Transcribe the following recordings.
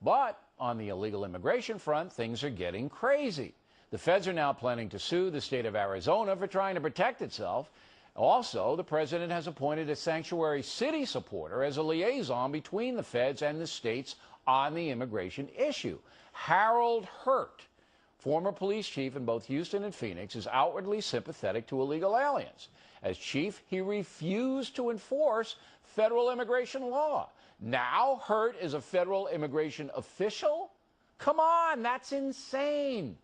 But on the illegal immigration front, things are getting crazy. The feds are now planning to sue the state of Arizona for trying to protect itself. Also, the president has appointed a sanctuary city supporter as a liaison between the feds and the states on the immigration issue. Hurtt, former police chief in both Houston and Phoenix, is outwardly sympathetic to illegal aliens. As chief, he refused to enforce federal immigration law. Now Hurtt is a federal immigration official? Come on, that's insane.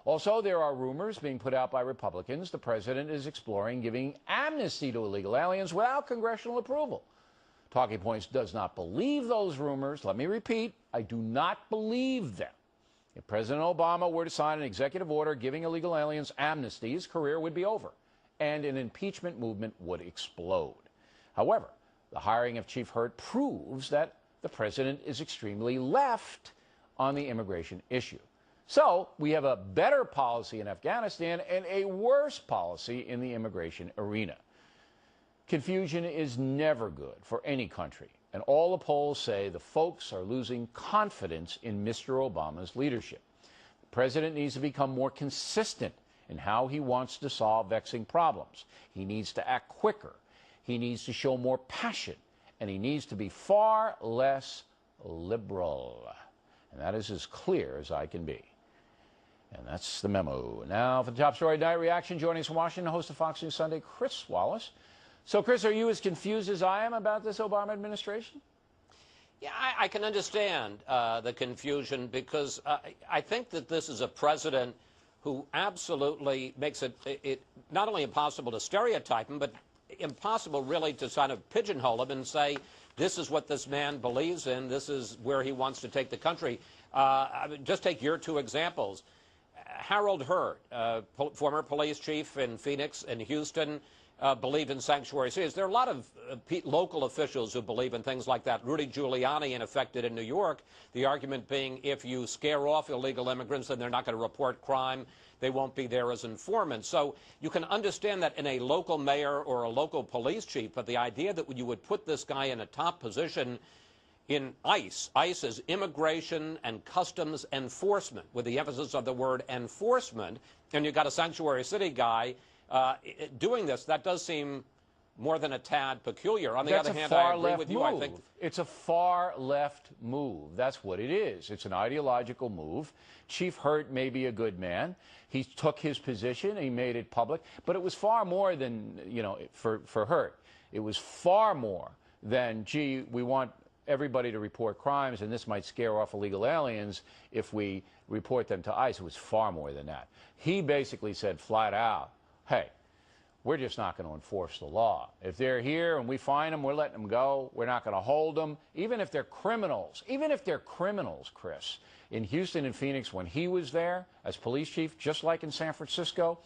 Also, there are rumors being put out by Republicans the president is exploring giving amnesty to illegal aliens without congressional approval. Talking Points does not believe those rumors. Let me repeat, I do not believe them. If President Obama were to sign an executive order giving illegal aliens amnesty, his career would be over, and an impeachment movement would explode. However, the hiring of Chief Hurtt proves that the president is extremely left on the immigration issue. So we have a better policy in Afghanistan and a worse policy in the immigration arena. Confusion is never good for any country, and all the polls say the folks are losing confidence in Mr. Obama's leadership. The president needs to become more consistent in how he wants to solve vexing problems. He needs to act quicker. He needs to show more passion, and he needs to be far less liberal. And that is as clear as I can be. And that's the memo. Now for the top story tonight, reaction. Joining us from Washington, host of Fox News Sunday, Chris Wallace. So, Chris, are you as confused as I am about this Obama administration? Yeah, I can understand the confusion because I think that this is a president who absolutely makes it not only impossible to stereotype him, but impossible really to sort of pigeonhole him and say, this is what this man believes in, this is where he wants to take the country. Just take your two examples. Hurtt, former police chief in Phoenix and Houston, believe in sanctuary cities. There are a lot of local officials who believe in things like that. Rudy Giuliani, in effect, did in New York, the argument being if you scare off illegal immigrants, then they're not going to report crime. They won't be there as informants. So you can understand that in a local mayor or a local police chief, but the idea that you would put this guy in a top position in ICE. ICE is Immigration and Customs Enforcement, with the emphasis of the word enforcement, and you've got a sanctuary city guy doing this. That does seem more than a tad peculiar. On the other hand, I agree with you. I think it's a far left move. That's what it is. It's an ideological move. Chief Hurtt may be a good man. He took his position. He made it public. But it was far more than, you know, for Hurtt. It was far more than, gee, we want everybody to report crimes, and this might scare off illegal aliens if we report them to ICE. It was far more than that. He basically said flat out, hey, we're just not going to enforce the law. If they're here and we find them, we're letting them go. We're not going to hold them, even if they're criminals. Even if they're criminals, Chris. In Houston and Phoenix, when he was there as police chief, just like in San Francisco,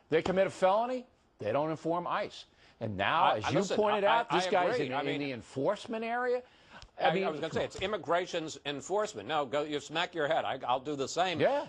they commit a felony, they don't inform ICE. And now, as you pointed out, this guy's in the enforcement area. I was going to say, it's immigration's enforcement. No, go, you smack your head. I'll do the same. Yeah.